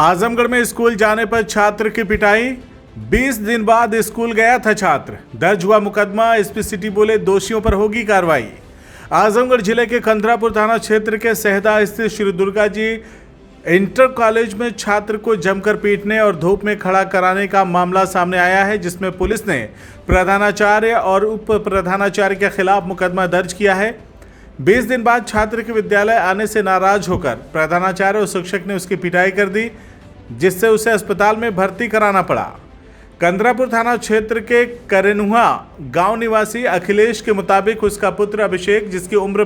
आजमगढ़ में स्कूल जाने पर छात्र की पिटाई। 20 दिन बाद स्कूल गया था छात्र, दर्ज हुआ मुकदमा। एसपी सिटी बोले दोषियों पर होगी कार्रवाई। आजमगढ़ जिले के कंदरापुर थाना क्षेत्र के सहदा स्थित श्री दुर्गा जी इंटर कॉलेज में छात्र को जमकर पीटने और धूप में खड़ा कराने का मामला सामने आया है, जिसमें पुलिस ने प्रधानाचार्य और उप प्रधानाचार्य के खिलाफ मुकदमा दर्ज किया है। 20 दिन बाद छात्र के विद्यालय आने से नाराज होकर प्रधानाचार्य और शिक्षक ने उसकी पिटाई कर दी, जिससे उसे अस्पताल में भर्ती कराना पड़ा। कंदरापुर थाना क्षेत्र के करेनुहा गांव निवासी अखिलेश के मुताबिक उसका पुत्र अभिषेक, जिसकी उम्र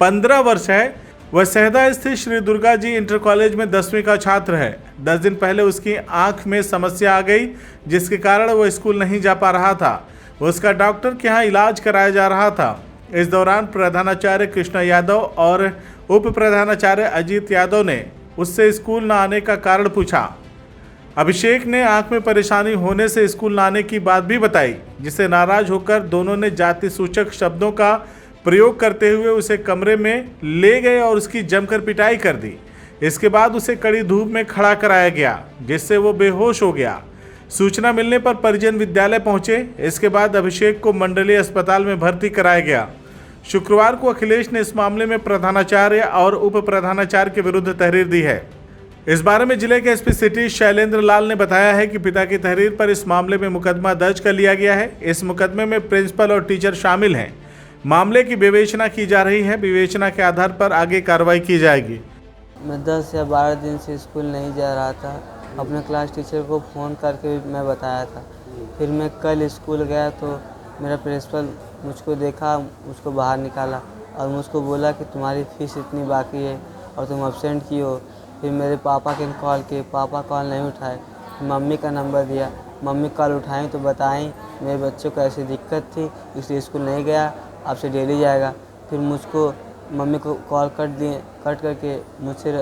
15 वर्ष है, वह सहदा स्थित श्री दुर्गा जी इंटर कॉलेज में 10वीं का छात्र है। 10 दिन पहले उसकी आंख में समस्या आ गई, जिसके कारण वह स्कूल नहीं जा पा रहा था। उसका डॉक्टर के यहाँ इलाज कराया जा रहा था। इस दौरान प्रधानाचार्य कृष्णा यादव और उप प्रधानाचार्य अजीत यादव ने उससे स्कूल न आने का कारण पूछा। अभिषेक ने आंख में परेशानी होने से स्कूल न आने की बात भी बताई, जिससे नाराज होकर दोनों ने जाति सूचक शब्दों का प्रयोग करते हुए उसे कमरे में ले गए और उसकी जमकर पिटाई कर दी। इसके बाद उसे कड़ी धूप में खड़ा कराया गया, जिससे वो बेहोश हो गया। सूचना मिलने पर परिजन विद्यालय पहुंचे। इसके बाद अभिषेक को मंडलीय अस्पताल में भर्ती कराया गया। शुक्रवार को अखिलेश ने इस मामले में प्रधानाचार्य और उप प्रधानाचार्य के विरुद्ध तहरीर दी है। इस बारे में जिले के एसपी सिटी शैलेंद्र लाल ने बताया है कि पिता की तहरीर पर इस मामले में मुकदमा दर्ज कर लिया गया है। इस मुकदमे में प्रिंसिपल और टीचर शामिल हैं। मामले की विवेचना की जा रही है। विवेचना के आधार पर आगे कार्रवाई की जाएगी। मैं 10 या 12 दिन से स्कूल नहीं जा रहा था। अपने क्लास टीचर को फ़ोन करके मैं बताया था। फिर मैं कल स्कूल गया तो मेरा प्रिंसिपल मुझको देखा, मुझको बाहर निकाला और मुझको बोला कि तुम्हारी फ़ीस इतनी बाकी है और तुम अब्सेंट की हो। फिर मेरे पापा के कॉल किए, पापा कॉल नहीं उठाए। मम्मी का नंबर दिया, मम्मी कॉल उठाई तो बताई मेरे बच्चों को ऐसी दिक्कत थी, इसलिए स्कूल नहीं गया, आपसे डेली जाएगा। फिर मुझको मम्मी को कॉल कट करके मुझसे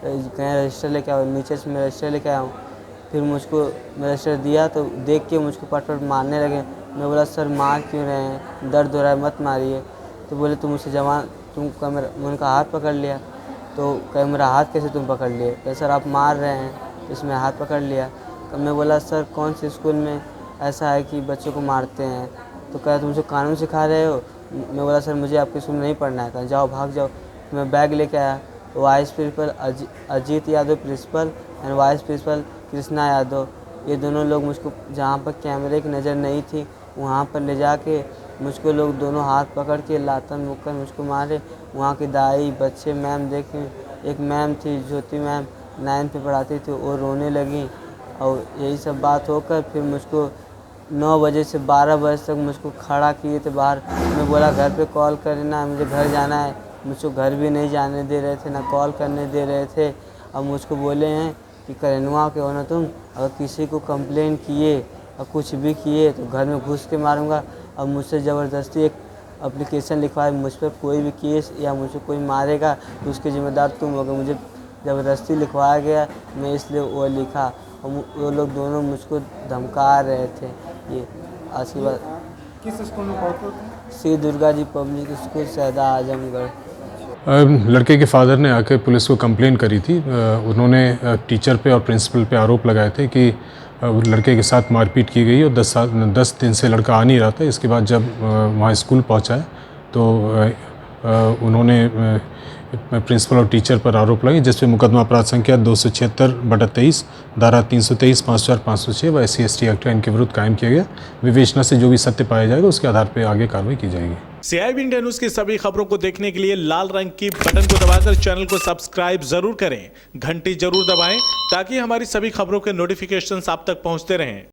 कहीं रजिस्टर लेके आओ, नीचे से मैं रजिस्टर लेके आया हूँ। फिर मुझको मैं रजिस्टर दिया तो देख के मुझको पट मारने लगे। मैं बोला सर मार क्यों रहे हैं, दर्द हो रहा है, मत मारिए। तो बोले तुम मुझसे तुम कैमरा, मैं उनका हाथ पकड़ लिया। तो कहे मेरा हाथ कैसे तुम पकड़ लिए? कहे सर आप मार रहे हैं, तो इसमें हाथ पकड़ लिया। तो मैं बोला सर कौन से स्कूल में ऐसा है कि बच्चों को मारते हैं? तो कहे तुम मुझे कानून सिखा रहे हो? मैं बोला सर मुझे आपके स्कूल में नहीं पढ़ना है। कहा जाओ भाग जाओ। मैं बैग लेके आया तो vice principal Ajit Yadav principal and vice principal Krishna Yadav, ये दोनों लोग मुझको जहाँ पर कैमरे की नज़र नहीं थी वहाँ पर ले जाके मुझको लोग दोनों हाथ पकड़ के लातन मुक्कर मुझको मारे। वहाँ की दाई बच्चे मैम देखे, एक मैम थी ज्योति मैम 9th में पढ़ाती थी, वो रोने लगी। और यही सब बात होकर फिर मुझको 9 बजे से 12 बजे तक मुझको खड़ा किए थे बाहर। मैं बोला घर पे कॉल करना, मुझे घर जाना है। मुझको घर भी नहीं जाने दे रहे थे, ना कॉल करने दे रहे थे। अब मुझको बोले हैं कि करेनुआ के हो ना तुम, अगर किसी को कंप्लेन किए और कुछ भी किए तो घर में घुस के मारूंगा। अब मुझसे ज़बरदस्ती एक एप्लीकेशन लिखवाए, मुझ पर कोई भी केस या मुझे कोई मारेगा तो उसके जिम्मेदार तुम होगे। मुझे ज़बरदस्ती लिखवाया गया, मैं इसलिए वो लिखा। और वो लोग दोनों मुझको धमका रहे थे। ये आज की बात। किस स्कूल में पढ़ते थे? Shri Durga ji public school सहदा Azamgarh. लड़के के फादर ने आकर पुलिस को कंप्लेन करी थी। उन्होंने टीचर पे और प्रिंसिपल पे आरोप लगाए थे कि लड़के के साथ मारपीट की गई और 10 दिन से लड़का आ नहीं रहा था। इसके बाद जब वहाँ स्कूल पहुँचा है तो उन्होंने प्रिंसिपल और टीचर पर आरोप लगाए, जिसपे मुकदमा अपराध संख्या 276/23 धारा 323 504 506 व SC/ST एक्ट इनके विरुद्ध कायम किया गया। विवेचना से जो भी सत्य पाया जाएगा उसके आधार पर आगे कार्रवाई की जाएगी। CIB इंडिया न्यूज की सभी खबरों को देखने के लिए लाल रंग की बटन को दबाकर चैनल को सब्सक्राइब जरूर करें, घंटी जरूर दबाएं ताकि हमारी सभी खबरों के नोटिफिकेशंस आप तक पहुंचते रहें।